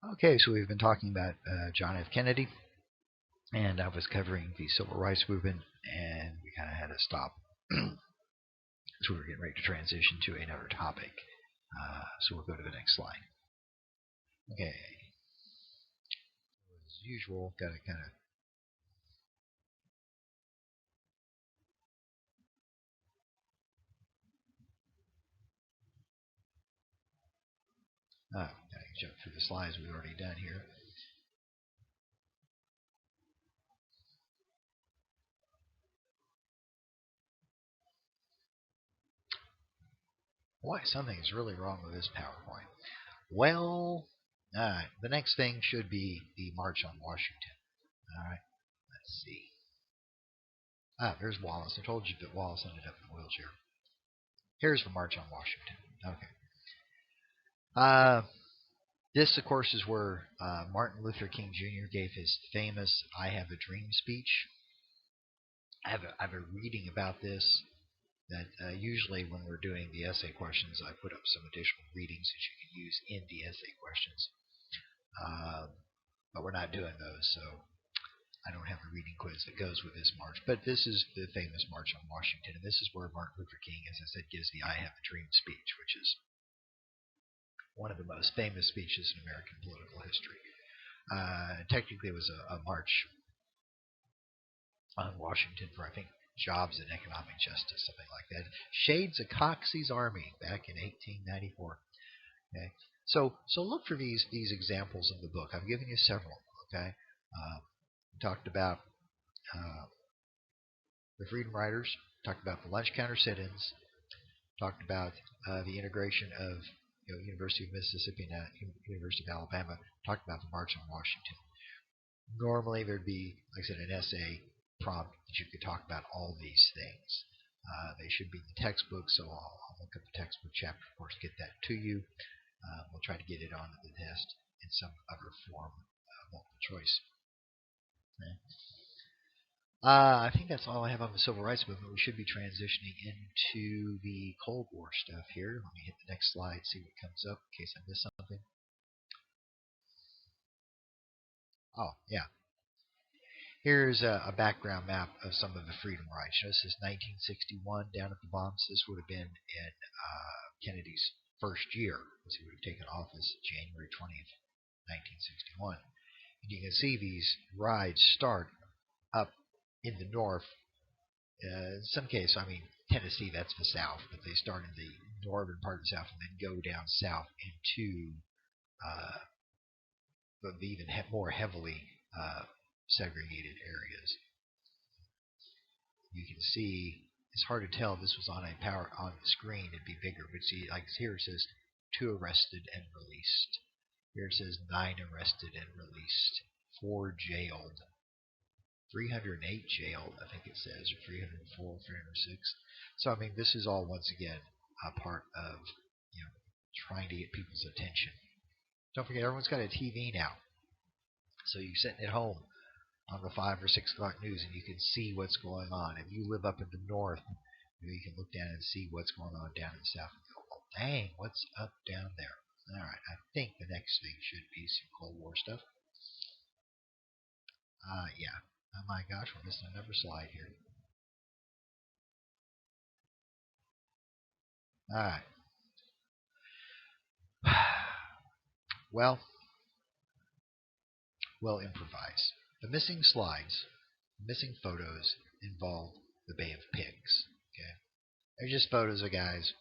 Okay, so we've been talking about John F. Kennedy, and I was covering the civil rights movement, and we kind of had to stop. So we're getting ready to transition to another topic. So we'll go to the next slide. Okay, as usual, got to kind of. Got to jump through the slides we've already done here. Boy, something's really wrong with this PowerPoint. Well, the next thing should be the March on Washington. All right, let's see. There's Wallace. I told you that Wallace ended up in a wheelchair. Here's the March on Washington. Okay. This, of course, is where Martin Luther King Jr. gave his famous "I Have a Dream" speech. I have a reading about this that usually when we're doing the essay questions, I put up some additional readings that you can use in the essay questions. But we're not doing those, so I don't have a reading quiz that goes with this march. But this is the famous March on Washington, and this is where Martin Luther King, as I said, gives the "I Have a Dream" speech, which is one of the most famous speeches in American political history. Technically, it was a march on Washington for, I think, jobs and economic justice, something like that. Shades of Coxey's Army back in 1894. Okay, so look for these examples in the book. I've given you several. Okay, we talked about uh, the Freedom Riders, talked about the lunch counter sit-ins, talked about the integration of University of Mississippi and University of Alabama, talked about the March on Washington. Normally there'd be, like I said, an essay prompt that you could talk about all these things. They should be in the textbook, so I'll look up the textbook chapter, of course, get that to you. We'll try to get it onto the test in some other form, multiple choice. Okay. I think that's all I have on the civil rights movement. We should be transitioning into the Cold War stuff here. Let me hit the next slide, see what comes up in case I miss something. Oh, yeah. Here's a background map of some of the freedom rides. This is 1961 down at the bottom. So this would have been in Kennedy's first year, as he would have taken office January 20th, 1961. And you can see these rides start up in the north. In some cases, I mean, Tennessee, that's the south, but they start in the northern part of the south and then go down south into uh, the even more heavily segregated areas. You can see it's hard to tell if this was on the screen. It'd be bigger, but see, like here it says 2 arrested and released. Here it says 9 arrested and released, 4 jailed, 308 jailed. I think it says, or 304, 306. So I mean, this is all once again a part of trying to get people's attention. Don't forget, everyone's got a TV now, so you're sitting at home on the 5 or 6 o'clock news, and you can see what's going on. If you live up in the north, you can look down and see what's going on down in the south and go, well, dang, what's up down there? All right, I think the next thing should be some Cold War stuff. Yeah. Oh my gosh, we're missing another slide here. All right. Well, we'll improvise. The missing slides, missing photos involve the Bay of Pigs. Okay, they're just photos of guys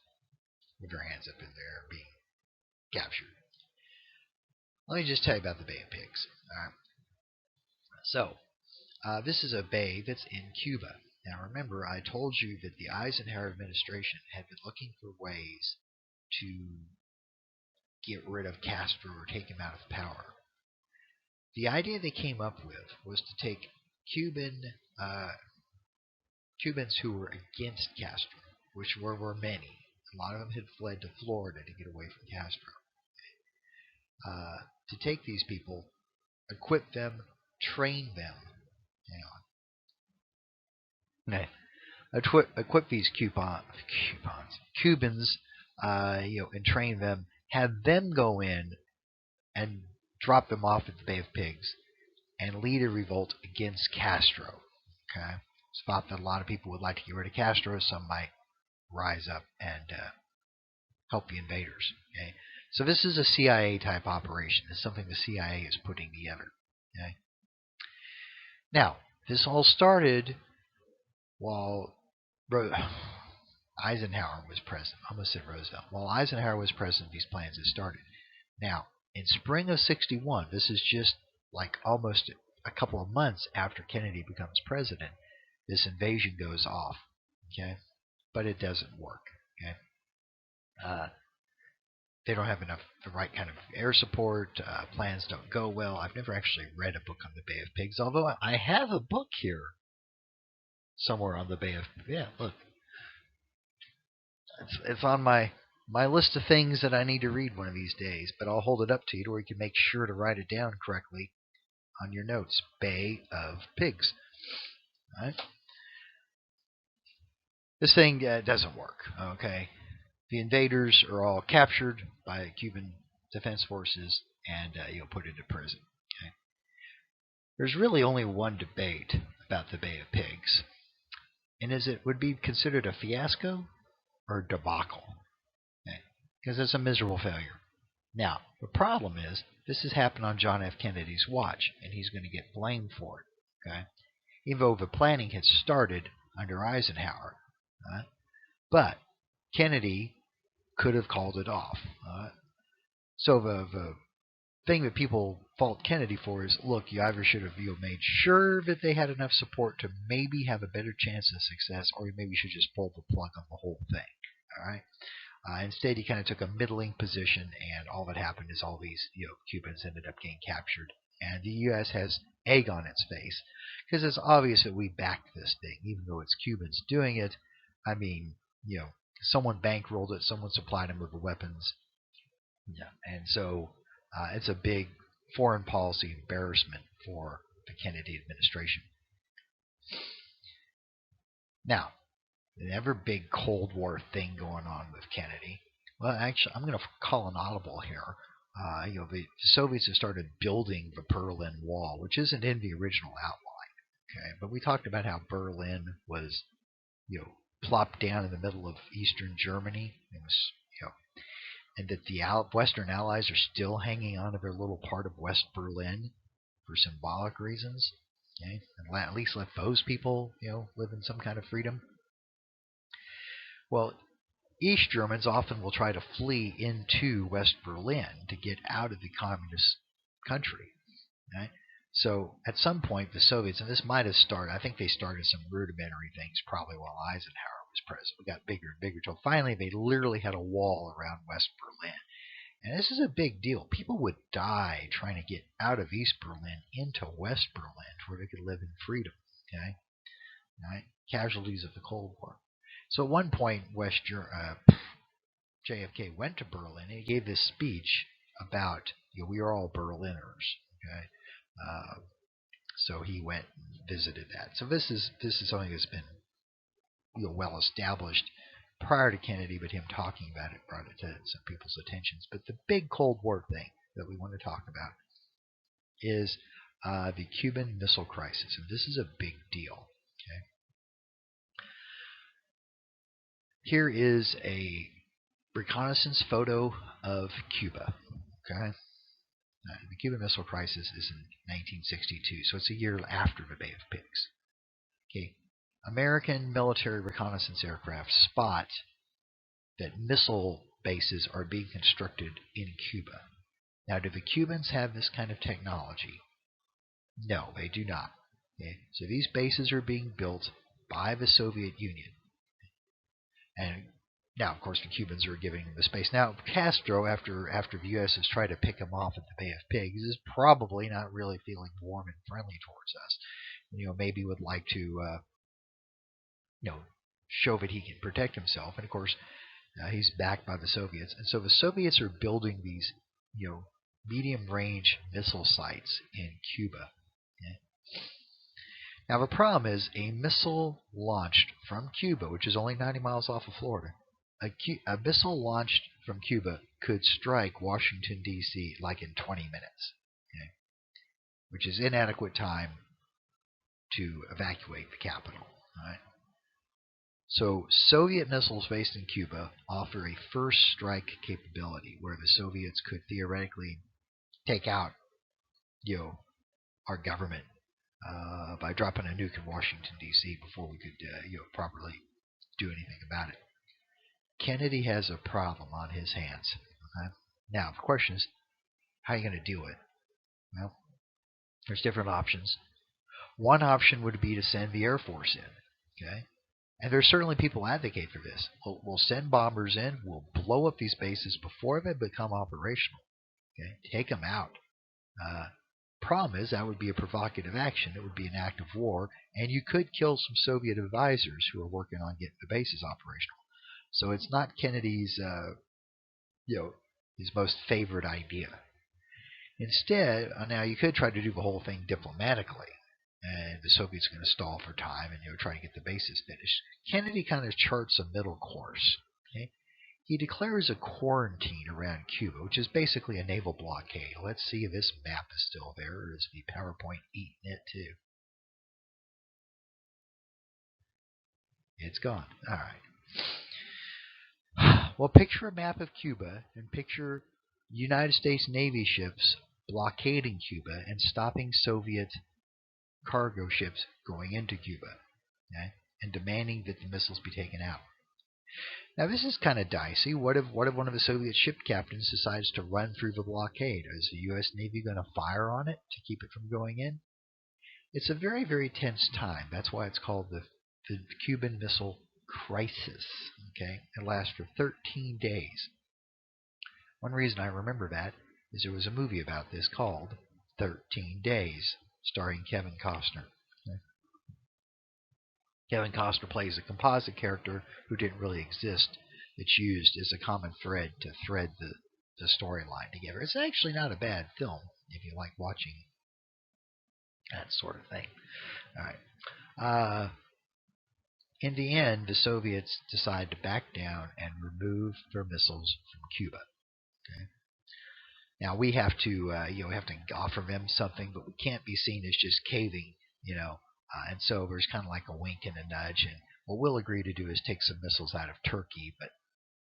with their hands up in there being captured. Let me just tell you about the Bay of Pigs. All right. So, this is a bay that's in Cuba. Now, remember, I told you that the Eisenhower administration had been looking for ways to get rid of Castro or take him out of power. The idea they came up with was to take uh, Cubans who were against Castro, which were many. A lot of them had fled to Florida to get away from Castro. To take these people, equip them, train them. Hang on. Equip these Cubans, and train them. Have them go in and drop them off at the Bay of Pigs, and lead a revolt against Castro. Okay, it's thought that a lot of people would like to get rid of Castro. Some might rise up and help the invaders. Okay, so this is a CIA type operation. It's something the CIA is putting together. Okay, now this all started while Eisenhower was president. I almost said Roosevelt. While Eisenhower was president, these plans had started. Now, in spring of '61, this is just like almost a couple of months after Kennedy becomes president, this invasion goes off. Okay, but it doesn't work. Okay, they don't have the right kind of air support. Plans don't go well. I've never actually read a book on the Bay of Pigs, although I have a book here somewhere on the Bay of. Yeah, look, it's on my list of things that I need to read one of these days. But I'll hold it up to you where you can make sure to write it down correctly on your notes. Bay of Pigs. All right. This thing doesn't work. Okay, the invaders are all captured by Cuban defense forces and put into prison. Okay? There's really only one debate about the Bay of Pigs, and is it would be considered a fiasco or a debacle? Because it's a miserable failure. Now, the problem is this has happened on John F. Kennedy's watch, and he's going to get blamed for it. Okay, even though the planning had started under Eisenhower, but Kennedy could have called it off. So the thing that people fault Kennedy for is, look, you either should have made sure that they had enough support to maybe have a better chance of success, or you maybe should just pull the plug on the whole thing. All right. Instead, he kind of took a middling position, and all that happened is all these Cubans ended up getting captured, and the U.S. has egg on its face because it's obvious that we backed this thing, even though it's Cubans doing it. I mean, someone bankrolled it, someone supplied them with the weapons, and so it's a big foreign policy embarrassment for the Kennedy administration. Now, never big Cold War thing going on with Kennedy. Well, actually, I'm going to call an audible here. The Soviets have started building the Berlin Wall, which isn't in the original outline. Okay, but we talked about how Berlin was, plopped down in the middle of Eastern Germany. It was, and that the Western Allies are still hanging on to their little part of West Berlin for symbolic reasons. Okay, and at least let those people, live in some kind of freedom. Well, East Germans often will try to flee into West Berlin to get out of the communist country. Right? So at some point, the Soviets, and this might have started, I think they started some rudimentary things probably while Eisenhower was president. We got bigger and bigger until finally they literally had a wall around West Berlin. And this is a big deal. People would die trying to get out of East Berlin into West Berlin where they could live in freedom. Okay? Right? Casualties of the Cold War. So at one point, JFK went to Berlin and he gave this speech about, we are all Berliners. Okay, so he went and visited that. So this is something that's been well established prior to Kennedy, but him talking about it brought it to some people's attentions. But the big Cold War thing that we want to talk about is the Cuban Missile Crisis, and this is a big deal. Okay. Here is a reconnaissance photo of Cuba. Okay, the Cuban Missile Crisis is in 1962, so it's a year after the Bay of Pigs. Okay, American military reconnaissance aircraft spot that missile bases are being constructed in Cuba. Now, do the Cubans have this kind of technology? No, they do not. Okay, so these bases are being built by the Soviet Union. And now, of course, the Cubans are giving them the space. Now, Castro, after the U.S. has tried to pick him off at the Bay of Pigs, is probably not really feeling warm and friendly towards us. Maybe would like to, show that he can protect himself. And of course, he's backed by the Soviets, and so the Soviets are building these, medium-range missile sites in Cuba. Okay? Now, the problem is a missile launched from Cuba, which is only 90 miles off of Florida. A missile launched from Cuba could strike Washington, D.C. like in 20 minutes. okay, which is inadequate time to evacuate the capital. All right? So Soviet missiles based in Cuba offer a first strike capability where the Soviets could theoretically take out, our government by dropping a nuke in Washington D.C. before we could, properly do anything about it. Kennedy has a problem on his hands. Okay? Now, the question is, how are you going to deal with it? Well, there's different options. One option would be to send the Air Force in. Okay? And there's certainly people who advocate for this. We'll send bombers in. We'll blow up these bases before they become operational. Okay? Take them out. Problem is, that would be a provocative action. It would be an act of war, and you could kill some Soviet advisors who are working on getting the bases operational. So it's not Kennedy's, his most favorite idea. Instead, now you could try to do the whole thing diplomatically, and the Soviets are going to stall for time and try to get the bases finished. Kennedy kind of charts a middle course. Okay? He declares a quarantine around Cuba, which is basically a naval blockade. Let's see if this map is still there, or is the PowerPoint eating it too? It's gone. All right. Well, picture a map of Cuba and picture United States Navy ships blockading Cuba and stopping Soviet cargo ships going into Cuba, okay, and demanding that the missiles be taken out. Now this is kind of dicey. What if one of the Soviet ship captains decides to run through the blockade? Is the U.S. Navy going to fire on it to keep it from going in? It's a very, very tense time. That's why it's called the Cuban Missile Crisis. Okay, it lasts for 13 days. One reason I remember that is there was a movie about this called 13 Days, starring Kevin Costner. Okay? Kevin Costner plays a composite character who didn't really exist, that's used as a common thread to thread the storyline together. It's actually not a bad film if you like watching that sort of thing. All right. In the end, the Soviets decide to back down and remove their missiles from Cuba. Okay? Now we have to, have to offer them something, but we can't be seen as just caving, and so there's kind of like a wink and a nudge. And what we'll agree to do is take some missiles out of Turkey, but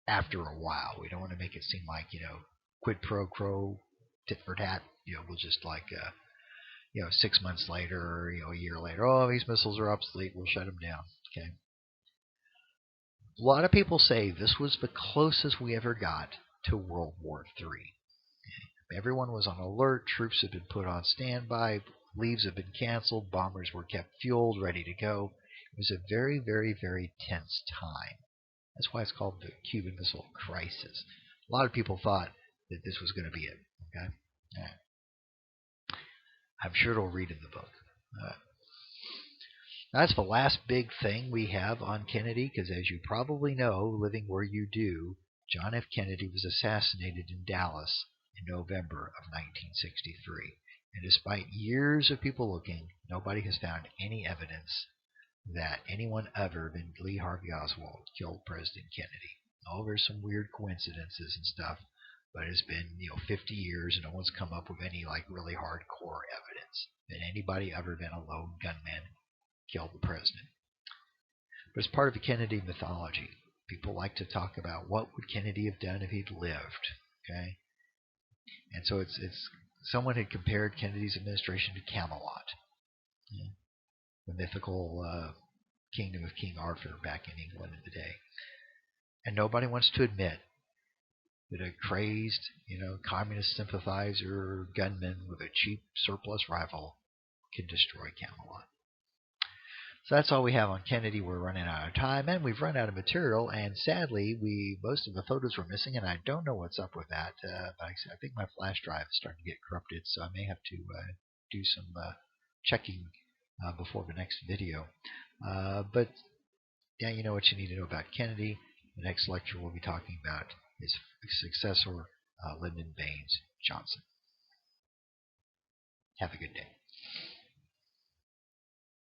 after a while, we don't want to make it seem like, quid pro quo, tit for tat. We'll just 6 months later, or a year later, oh, these missiles are obsolete, we'll shut them down. Okay. A lot of people say this was the closest we ever got to World War III. Everyone was on alert. Troops had been put on standby. Leaves had been canceled. Bombers were kept fueled, ready to go. It was a very, very, very tense time. That's why it's called the Cuban Missile Crisis. A lot of people thought that this was going to be it. Okay, I'm sure it'll read in the book. That's the last big thing we have on Kennedy, because as you probably know, living where you do, John F. Kennedy was assassinated in Dallas in November of 1963. And despite years of people looking, nobody has found any evidence that anyone other than Lee Harvey Oswald killed President Kennedy. Oh, there's some weird coincidences and stuff, but it's been 50 years and no one's come up with any really hardcore evidence that anybody other than a lone gunman killed the president. But it's part of the Kennedy mythology. People like to talk about what would Kennedy have done if he'd lived. Okay, and so it's someone had compared Kennedy's administration to Camelot, the mythical kingdom of King Arthur back in England in the day. And nobody wants to admit that a crazed, communist sympathizer gunman with a cheap surplus rifle can destroy Camelot. So that's all we have on Kennedy. We're running out of time, and we've run out of material. And sadly, most of the photos were missing, and I don't know what's up with that. But I think my flash drive is starting to get corrupted, so I may have to do some checking before the next video. But yeah, you know what you need to know about Kennedy. The next lecture we'll be talking about his successor, Lyndon Baines Johnson. Have a good day.